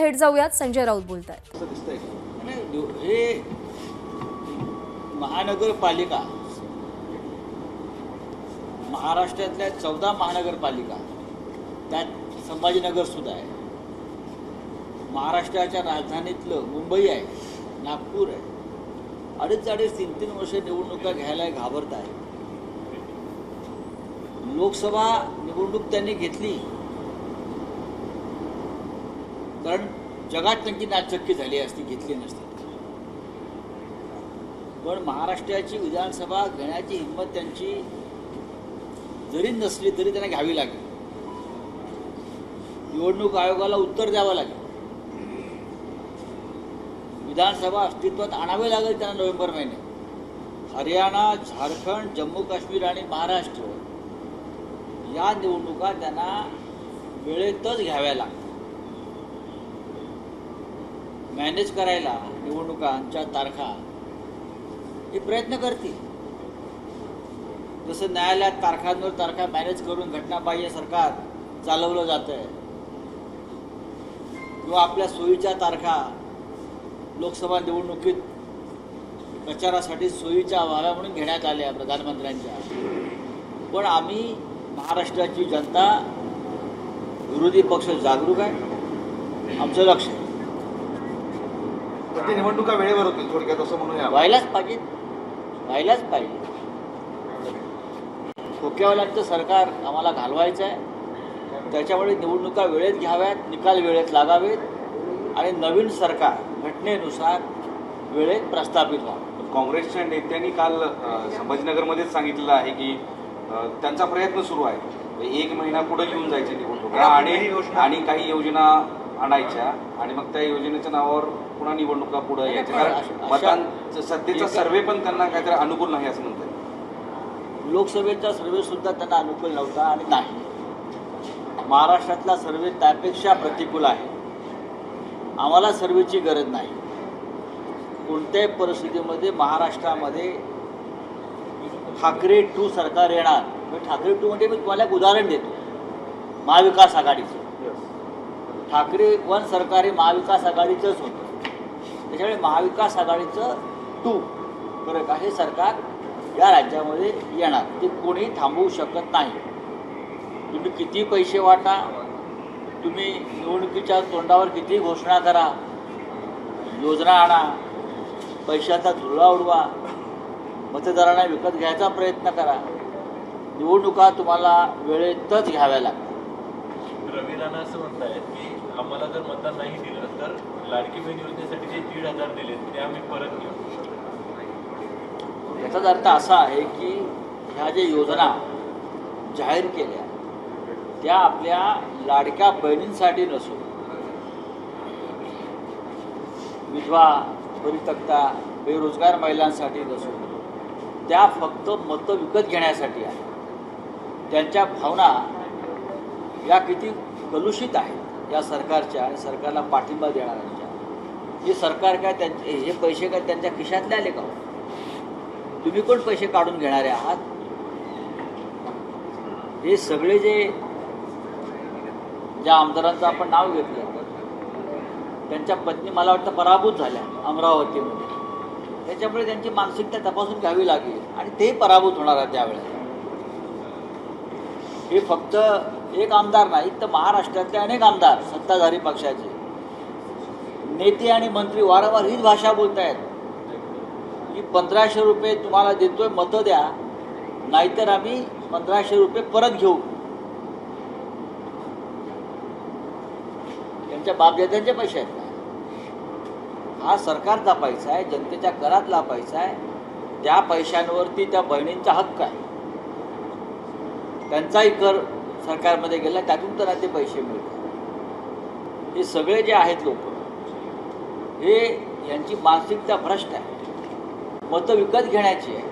थेट जाऊयात, संजय राऊत बोलतायत. असं दिसतंय आणि हे महानगरपालिका, महाराष्ट्रातल्या 14 महानगरपालिका, त्यात संभाजीनगर सुद्धा आहे. महाराष्ट्राच्या राजधानीतलं मुंबई आहे, नागपूर आहे. अडीच 3-3 वर्ष निवडणुका घ्यायला घाबरत आहे. लोकसभा निवडणूक त्यांनी घेतली कारण जगात त्यांची नाचक्की झाली असती, घेतली नसती. पण महाराष्ट्राची विधानसभा घेण्याची हिंमत त्यांची जरी नसली तरी त्यांना घ्यावी लागेल. निवडणूक आयोगाला उत्तर द्यावं लागेल. विधानसभा अस्तित्वात आणावे लागेल त्यांना नोव्हेंबर महिन्यात. हरियाणा, झारखंड, जम्मू काश्मीर आणि महाराष्ट्र या निवडणुका त्यांना वेळेतच घ्याव्या लागतात. मॅनेज करायला निवडणुकांच्या तारखा हे प्रयत्न करतील. जसं न्यायालयात तारखांवर तारखा मॅनेज करून घटनाबाह्य सरकार चालवलं जात आहे, किंवा आपल्या सोयीच्या तारखा लोकसभा निवडणुकीत प्रचारासाठी सोयीच्या व्हाव्या म्हणून घेण्यात आल्या प्रधानमंत्र्यांच्या. पण आम्ही महाराष्ट्राची जनता, विरोधी पक्ष जागरूक आहे. आमचं लक्ष आहे. ते निवडणुका वेळेवर होतील थोडक्यात असं म्हणूया. व्हायलाच पाहिजे. खोक्यावाल्यांचं सरकार आम्हाला घालवायचं आहे. त्याच्यामुळे निवडणुका वेळेत घ्याव्यात, निकाल वेळेत लागावेत आणि नवीन सरकार घटनेनुसार वेळेत प्रस्थापित व्हावं. काँग्रेसच्या नेत्यांनी काल संभाजीनगरमध्येच सांगितलेलं आहे की त्यांचा प्रयत्न सुरू आहे. 1 महिना पुढे घेऊन जायचे निवडणुका आणि काही योजना आणायच्या आणि मग त्या योजनेच्या नावावर पुन्हा निवडणुका पुढे यायच्या. कारण मतांचा सध्याचा सर्वे पण त्यांना काहीतरी अनुकूल नाही असं म्हणतात. लोकसभेचा सर्वे सुद्धा त्यांना अनुकूल नव्हता आणि नाही. महाराष्ट्रातला सर्वे त्यापेक्षा प्रतिकूल आहे. आम्हाला सर्वेची गरज नाही. कोणत्याही परिस्थितीमध्ये महाराष्ट्रामध्ये ठाकरे 2 सरकार येणार. ठाकरे 2 म्हणजे मी तुम्हाला एक उदाहरण देतो, महाविकास आघाडीचं. ठाकरे 1 सरकार हे महाविकास आघाडीचंच होतं. त्याच्यामुळे महाविकास आघाडीचं 2 फरक आहे. सरकार या राज्यामध्ये येणार, ते कोणीही थांबवू शकत नाही. तुम्ही किती पैसे वाटा, तुम्ही निवडणुकीच्या तोंडावर किती घोषणा करा, योजना आणा, पैशाचा धुळा उडवा, मतदारांना विकत घ्यायचा प्रयत्न करा, निवडणुका तुम्हाला वेळेतच घ्याव्या लागतात. रवी राणा असं म्हणतायत की आम्हाला जर मतदान नाही दिलं तर लाडकी बहीण योजनेसाठी जे 1,500 दिले ते आम्ही परत घेऊ. याचाच अर्थ असा आहे की ह्या ज्या योजना जाहीर केल्या त्या आपल्या लाडक्या बहिणींसाठी नसून, विधवा, परित्यक्ता, बेरोजगार महिलांसाठी नसून, त्या फक्त मतं विकत घेण्यासाठी आहे. त्यांच्या भावना या किती कलुषित आहेत या सरकारच्या आणि सरकारला पाठिंबा देणाऱ्यांच्या. हे सरकार काय त्यांचे हे पैसे काय त्यांच्या खिशातले आले का? तुम्ही कोण पैसे काढून घेणारे आहात? हे सगळे ज्या आमदारांचं आपण नाव घेतलं त्यांच्या पत्नी मला वाटतं पराभूत झाल्या अमरावतीमध्ये. त्याच्यामुळे त्यांची मानसिकता तपासून घ्यावी लागेल आणि तेही पराभूत होणार आहे त्यावेळेला. हे फक्त एक आमदार नाही तर महाराष्ट्रातले अनेक आमदार, सत्ताधारी पक्षाचे नेते आणि मंत्री वारंवार हीच भाषा बोलत आहेत की 1,500 रुपये तुम्हाला देतोय, मतं द्या, नाहीतर आम्ही 1,500 रुपये परत घेऊ. त्यांच्या बापदाद्यांचे पैसे आहेत. हा सरकारचा पैसा आहे, जनतेच्या करातला पैसा आहे. त्या पैशांवरती त्या बहिणींचा हक्क आहे. त्यांचाही कर सरकारमध्ये गेला, त्यातून त्यांना ते पैसे मिळतात. हे सगळे जे आहेत लोक, हे यांची मानसिकता भ्रष्ट आहे. मतं विकत घेण्याची आहे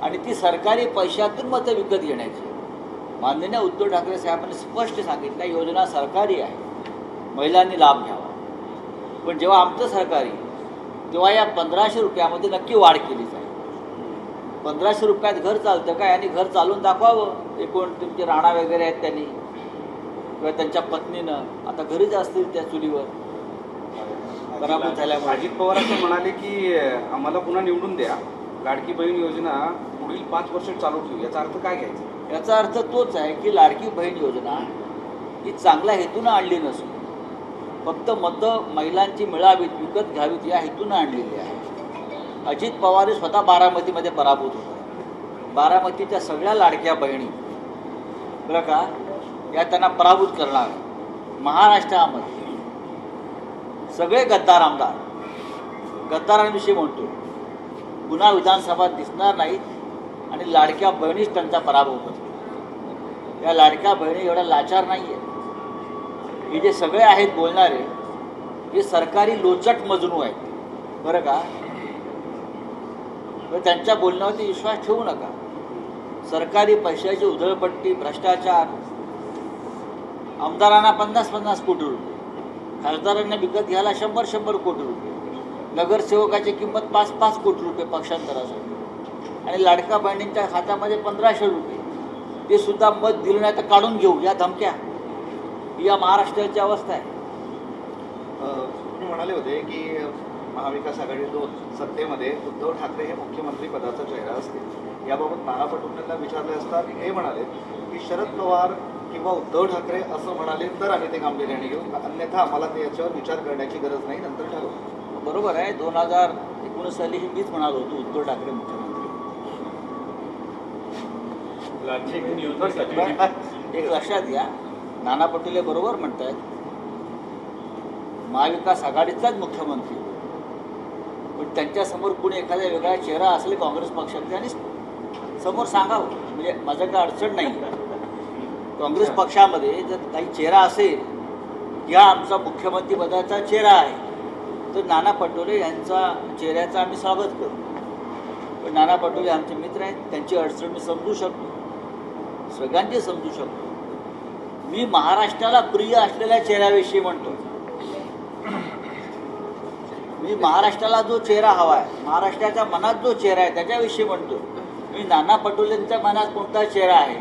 आणि ती सरकारी पैशातून मतं विकत घेण्याची आहे. माननीय उद्धव ठाकरे साहेबांनी स्पष्ट सांगितलं योजना सरकारी आहे, महिलांनी लाभ घ्यावा. पण जेव्हा आमचं सरकारी तेव्हा या 1,500 रुपयामध्ये नक्की वाढ केली जाईल. 1,500 रुपयात घर चालतं का? आणि घर चालून दाखवावं. एकूण तुमचे राणा वगैरे आहेत त्यांनी किंवा त्यांच्या पत्नीनं आता घरीच असतील त्या चुलीवर, पराभूत झाल्यामुळे. अजित पवार असं म्हणाले की आम्हाला पुन्हा निवडून द्या, लाडकी बहीण योजना पुढील 5 वर्ष चालू ठेवू. याचा अर्थ काय घ्यायचा? याचा अर्थ तोच आहे की लाडकी बहीण योजना ही चांगल्या हेतूनं आणली नसून फक्त मतं महिलांची मिळावीत, विकत घ्यावीत या हेतूनं आणलेली आहे. अजित पवार हे स्वतः बारामतीमध्ये पराभूत होते. बारामतीच्या सगळ्या लाडक्या बहिणी बरं का या त्यांना पराभूत करणार. महाराष्ट्रामध्ये सगळे गद्दार आमदार गद्दारांविषयी म्हणतो पुन्हा विधानसभा दिसणार नाहीत आणि लाडक्या बहिणीच त्यांचा पराभव करतो. या लाडक्या बहिणी एवढ्या लाचार नाही आहेत. हे जे सगळे आहेत बोलणारे हे सरकारी लोचट मजनू आहेत बरं का. तर त्यांच्या बोलण्यावरती विश्वास ठेवू नका. सरकारी पैशाची उधळपट्टी, भ्रष्टाचार, आमदारांना 50-50 कोटी रुपये, खासदारांना विकत घ्यायला 100-100 कोटी रुपये, नगरसेवकाची किंमत 5-5 कोटी रुपये पक्षांतरासाठी आणि लाडक्या बहिणींच्या खात्यामध्ये 1500 रुपये, ते सुद्धा मत दिलं नाही तर काढून घेऊ या धमक्या. ही या महाराष्ट्राची अवस्था आहे. तुम्ही म्हणाले होते की महाविकास आघाडी 2 सत्तेमध्ये उद्धव ठाकरे हे मुख्यमंत्री पदाचा चेहरा असतील. याबाबत नाना पटोलेंना विचारले असता हे म्हणाले की शरद पवार किंवा उद्धव ठाकरे असं म्हणाले तर आम्ही ते गांभीर्याने घेऊ, अन्यथा आम्हाला ते याच्यावर विचार करण्याची गरज नाही, नंतर ठरवू. बरोबर आहे. 2019 साली मीच म्हणालो होतो उद्धव ठाकरे मुख्यमंत्री. लाडकी बहीण योजनेसाठी एक लक्षात घ्या, नाना पटोले बरोबर म्हणतात महाविकास आघाडीचाच मुख्यमंत्री, पण त्यांच्यासमोर कुणी एखादा वेगळा चेहरा असेल काँग्रेस पक्षात त्यांनी समोर सांगावं. म्हणजे माझं काय अडचण नाही. काँग्रेस पक्षामध्ये जर काही चेहरा असेल की हा आमचा मुख्यमंत्री पदाचा चेहरा आहे तर नाना पटोले यांचा चेहऱ्याचं आम्ही स्वागत करू. पण नाना पटोले आमचे मित्र आहेत, त्यांची अडचण मी समजू शकतो, सगळ्यांची समजू शकतो. मी महाराष्ट्राला प्रिय असलेल्या चेहऱ्याविषयी म्हणतो. मी महाराष्ट्राला जो चेहरा हवा आहे, महाराष्ट्राच्या मनात जो चेहरा आहे त्याच्याविषयी म्हणतो. मी नाना पटोलेंच्या मनात कोणता चेहरा आहे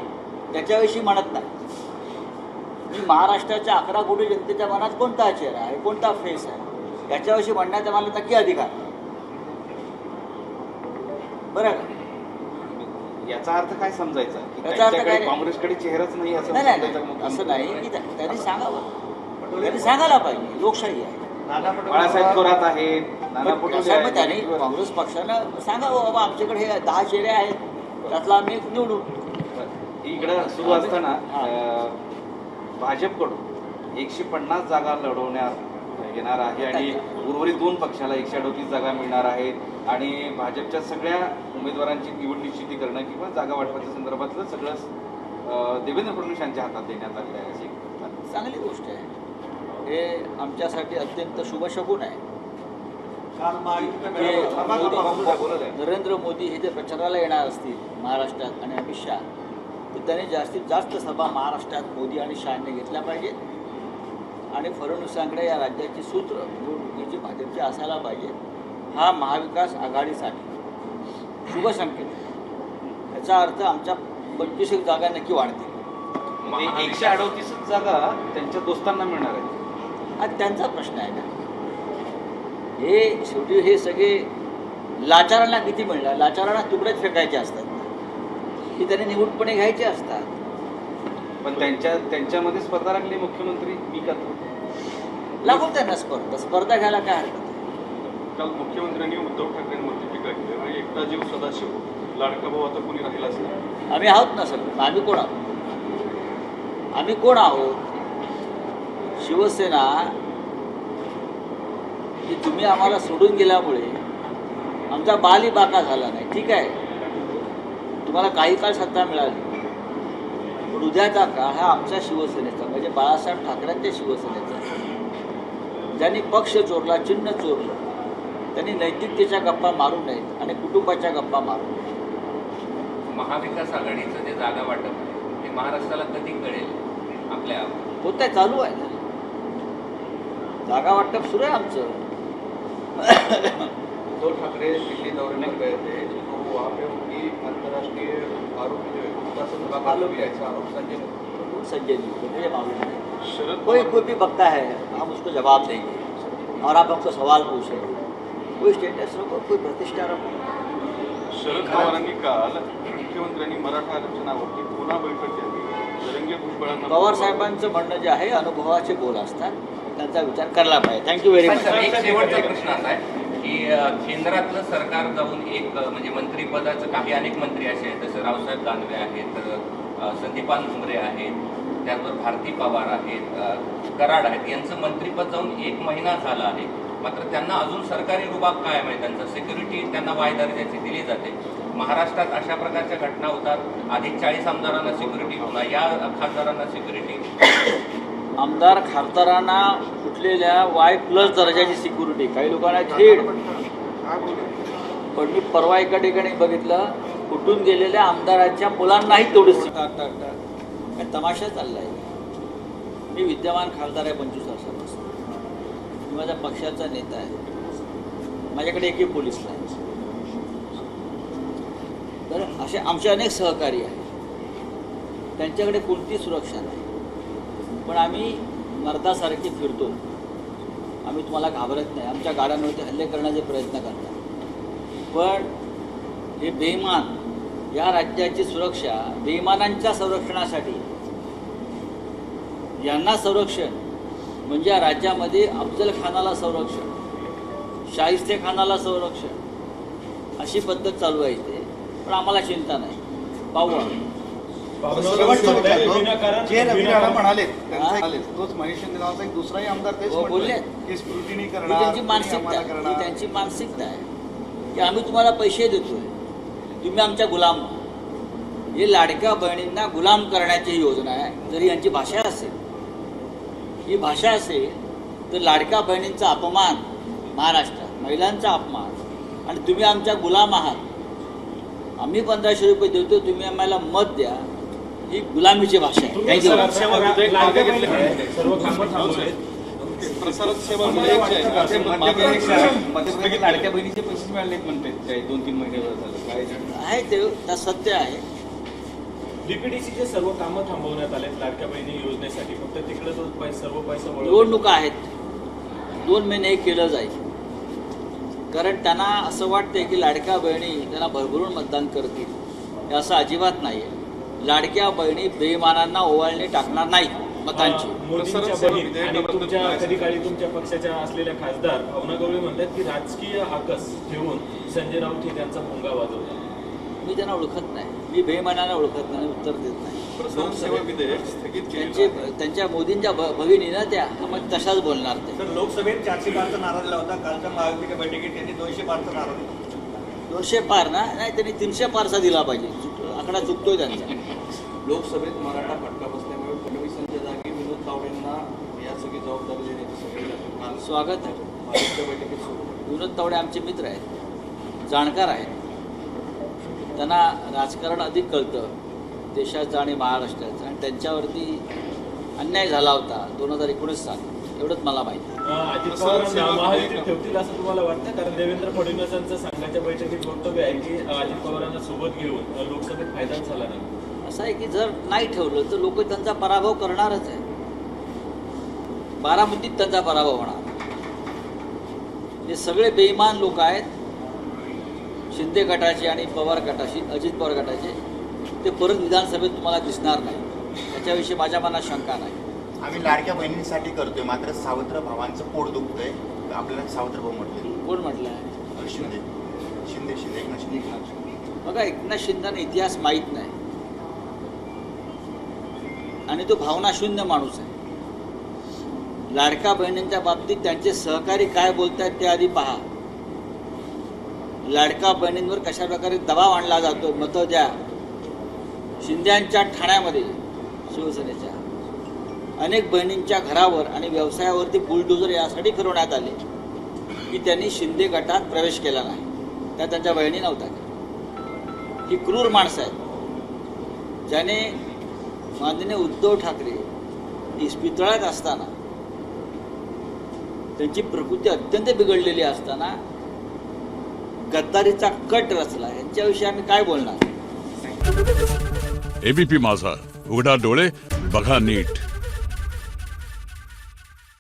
त्याच्याविषयी म्हणत नाही. मी महाराष्ट्राच्या 11 कोटी जनतेच्या मनात कोणता चेहरा आहे, कोणता फेस आहे याच्याविषयी म्हणण्याचा मला नक्की अधिकार. बरं का. याचा अर्थ काय समजायचा की याचा अर्थ त्यांच्याकडे काय? काँग्रेसकडे चेहराच नाही असं नाही समजायचं नाही का? असं नाही की त्यांनी सांगावं. त्यांनी सांगायला पाहिजे. लोकशाही आहे. बाळासाहेब थोरात आहेत, नाना पण पटोले त्याच्यामुळे त्यांनी आहेत. काँग्रेस पक्षानं सांगावं बाबा आमच्याकडे हे 10 चेहरे आहेत त्यातला आम्ही एक निवडू. इकडं सुरू असताना भाजपकडून 150 जागा लढवण्यात येणार आहे आणि उर्वरित 2 पक्षाला 138 जागा मिळणार आहेत आणि भाजपच्या सगळ्या उमेदवारांची निवड निश्चिती करणं किंवा जागा वाटपाच्या संदर्भातलं सगळं देवेंद्र फडणवीस यांच्या हातात देण्यात आलेलं आहे. अशी चांगली गोष्ट आहे. हे आमच्यासाठी अत्यंत शुभशकून आहे. नरेंद्र मोदी हे जे प्रचाराला येणार असतील महाराष्ट्रात आणि अमित शहा, तर त्यांनी जास्तीत जास्त सभा महाराष्ट्रात मोदी आणि शहाने घेतल्या पाहिजेत आणि फडणवीसांकडे या राज्याची सूत्र निवडणुकीची भाजपची असायला पाहिजे. हा महाविकास आघाडीसाठी शुभ संकेत आहे. याचा अर्थ आमच्या 25 जागा नक्की वाढतील. म्हणजे 138 जागा त्यांच्या दोस्तांना मिळणार आहेत. हा त्यांचा प्रश्न आहे ना. हे शेवटी हे सगळे लाचारांना किती मिळणार? लाचारांना तुकडेच फेकायचे असतात की त्यांनी निवडपणे घ्यायचे असतात. पण त्यांच्यामध्ये स्पर्धा लागली मुख्यमंत्री मी करतो. लागू त्यांना स्पर्धा घ्यायला काय हरकत आहे? काल मुख्यमंत्र्यांनी उद्धव ठाकरेंवरती टीका केली. म्हणजे एकटा जीव सदाशिव, लाडका भाऊ आता कोणी राहिलाच नाही. आम्ही आहोत ना सगळं. आम्ही कोण आहोत? आम्ही कोण आहोत? शिवसेना की तुम्ही आम्हाला सोडून गेल्यामुळे आमचा बाली बाका झाला नाही. ठीक आहे, तुम्हाला काही काळ सत्ता मिळाली, पण उद्याचा काळ हा आमच्या शिवसेनेचा म्हणजे बाळासाहेब ठाकरेंच्या शिवसेनेचा. ज्यांनी पक्ष चोरला, चिन्ह चोरलं, त्यांनी नैतिकतेच्या गप्पा मारू नयेत आणि कुटुंबाच्या गप्पा मारू नयेत. महाविकास आघाडीचं जे जागा वाटप आहे ते महाराष्ट्राला कधी कळेल? आपल्या होत आहे, चालू आहे ना. जागा वाटप सुरू आहे आमचं. उद्धव ठाकरे दिल्ली दौरे में गए थे तो वहाँ पे उनकी अंतर्राष्ट्रीय आरोपी जो है उनका से मुलाकात हुई, ऐसा आरोप संजय संजय जी को मुझे मालूम नहीं. शरद कोई कोई भी बकता है, हम उसको जवाब देंगे. और आप हमको सवाल पूछ रहे हैं, कोई स्टेटस रखो, कोई प्रतिष्ठा रखो. शरद पवारांनी काल मुख्यमंत्र्यांनी मराठा आरक्षणावरती पुन्हा बैठक घ्यावी, जरंगे भुजबळांना पवार साहेबांचं म्हणणं जे आहे अनुभवाचे बोल असतात, त्यांचा विचार करायला पाहिजे. Thank you very much. एक शेवटचा प्रश्न असा आहे की केंद्रातलं सरकार जाऊन एक म्हणजे मंत्रिपदाचं अनेक मंत्री असे आहेत, जसं रावसाहेब दानवे आहेत, संदीपान भुमरे आहेत, त्याचबरोबर भारती पवार आहेत, कराड आहेत, यांचं मंत्रिपद जाऊन 1 महिना झाला आहे. मात्र त्यांना अजून सरकारी रुबाब कायम आहे, त्यांचं सिक्युरिटी त्यांना वाय दर्जाची दिली जाते. महाराष्ट्रात अशा प्रकारच्या घटना होतात. अधिक 40 आमदारांना सिक्युरिटी पुन्हा या खासदारांना सिक्युरिटी. आमदार खासदारांना कुठलेल्या Y+ दर्जाची सिक्युरिटी, काही लोकांना थेट. पण मी परवा एका ठिकाणी बघितलं, कुठून गेलेल्या आमदारांच्या मुलांनाही तेवढीच काय तमाशा चालला आहे. मी विद्यमान खासदार आहे 25 वर्षापासून. मी माझ्या पक्षाचा नेता आहे. माझ्याकडे एकही पोलीस नाही. तर असे आमचे अनेक सहकारी आहेत, त्यांच्याकडे कोणती सुरक्षा नाही. पण आम्ही मर्दासारखे फिरतो. आम्ही तुम्हाला घाबरत नाही. आमच्या गाड्यांवरती हल्ले करण्याचे प्रयत्न करतात. पण हे बेईमान, या राज्याची सुरक्षा बेईमानांच्या संरक्षणासाठी, यांना संरक्षण म्हणजे या राज्यामध्ये अफजल खानाला संरक्षण, शाहिस्ते खानाला संरक्षण, अशी पद्धत चालू आहे इथे. पण आम्हाला चिंता नाही. पाहू आम्ही. शेवटचा मुद्दा तो, जे रवी राणा म्हणाले तोच महेश शिंदे नावाचा एक दुसराही आमदार तेच हो, बोलले. म्हटले की स्क्रुटिनी ही करणार, त्यांची तुम्ही मानसिकता आम्हाला आहे. ही करणार. त्यांची मानसिकता आहे की आम्ही तुम्हाला पैसे देतोय, तुम्ही आमच्या गुलाम. हे लाडक्या बहिणींना गुलाम करण्याची ही योजना आहे. जरी यांची भाषा असेल, ही भाषा असेल, तर लाडक्या बहिणींचा अपमान महाराष्ट्रात, महिलांचा अपमान, आणि तुम्ही आमच्या गुलाम आहात. आम्ही 1500 रुपये देतो, तुम्ही आम्हाला मत द्या, ही गुलामीची भाषा आहे. थँक्यू. सर्व कामं थांबवले. प्रसारात सेवा विधेयक जे आहे, मध्यप्रदेश लाडक्या बहिणीचे पैसे मिळाले म्हणतात 2-3 महिन्यावर झालं. काय आहे ते, त्या सत्य आहे. डीपीडीसीचे सर्व कामं थांबवण्यात आले लाडक्या बहिणी योजनेसाठी. फक्त तिकडे तो सर्व पैसा वळवला. निवडणुका आहेत, 2 महिने हे केलं जाईल. कारण त्यांना असं वाटते की लाडक्या बहिणी त्यांना भरभरून मतदान करतील. हे असं अजिबात नाही आहे. लाडक्या बहिणी बेईमानांना ओवाळणी टाकणार नाहीत मतांची. मोदींच्या बहीण आणि तुमच्या कधी काळी तुमच्या पक्षाच्या असलेल्या खासदार भावना गवळी म्हणतात की राजकीय आकस ठेवून संजय राऊत हे त्यांचा भोंगा वाजवतात. मी त्यांना ओळखत नाही. मी बेईमानांना ओळखत नाही, उत्तर देत नाही. प्रसारण सेवा विधेयक स्थगित त्यांचे केले. त्यांच्या मोदींच्या भगिनी ना त्या, मग तशाच बोलणार ते. तर लोकसभेत 400 पारचा नारा दिला होता. कालच्या महायुतीच्या बैठकीत त्यांनी 200 पारचा नारा दिला. 200 पार ना, नाही त्यांनी 300 पारचा दिला पाहिजे. आकडा चुकतोय त्यांचा. लोकसभेत मराठा फटका बसल्यामुळे फडणवीसांच्या जागी विनोद तावडेंना या सगळी जबाबदारी देण्याची सगळी स्वागत आहे. भाजपच्या बैठकीत सुरू. विनोद तावडे आमचे मित्र आहेत, जाणकार आहेत. त्यांना राजकारण अधिक कळतं, देशाचं आणि महाराष्ट्राचं. आणि त्यांच्यावरती अन्याय झाला होता 2019 साल, एवढंच मला माहिती. अजित पवारांना महायुतीत ठेवतील असं तुम्हाला वाटतं? कारण देवेंद्र फडणवीसांचं संघाच्या बैठकीत वक्तव्य आहे की अजित पवारांना सोबत घेऊन लोकसभेत फायदाच झाला नाही. असं आहे की जर नाही ठेवलं तर लोक त्यांचा पराभव करणारच आहे. बारामतीत त्यांचा पराभव होणार. हे सगळे बेईमान लोक आहेत, शिंदे गटाचे आणि पवार गटाचे, अजित पवार गटाचे. ते परत विधानसभेत तुम्हाला दिसणार नाही. त्याच्याविषयी माझ्या मनात शंका नाही. आम्ही लाडक्या बहिणींसाठी करतोय, मात्र सावत्र भावांचं पोट दुखतंय. आपल्याला सावत्र भाऊ म्हटले. कोण म्हटलं आहे? शिंदे शिंदे शिंदे एकनाथ शिंदे. बघा, एकनाथ शिंदेना इतिहास माहीत नाही आणि तो भावनाशून्य माणूस आहे. लाडक्या बहिणींच्या बाबतीत त्यांचे सहकारी काय बोलतात ते आधी पहा. लाडक्या बहिणींवर कशा प्रकारे दबाव आणला जातो, मतं द्या. शिंद्यांच्या ठाण्यामध्ये शिवसेनेच्या अनेक बहिणींच्या घरावर आणि व्यवसायावरती बुलडोजर यासाठी फिरवण्यात आले की त्यांनी शिंदे गटात प्रवेश केला नाही. त्या त्यांच्या बहिणी नव्हत्या. ही क्रूर माणसं आहेत, ज्याने माननीय उद्धव ठाकरे इस्पितळात असताना, त्यांची प्रकृती अत्यंत बिघडलेली असताना गद्दारीचा कट रचला. यांच्याविषयी आम्ही काय बोलणार? एबीपी माझा, उघडा डोळे बघा नीट.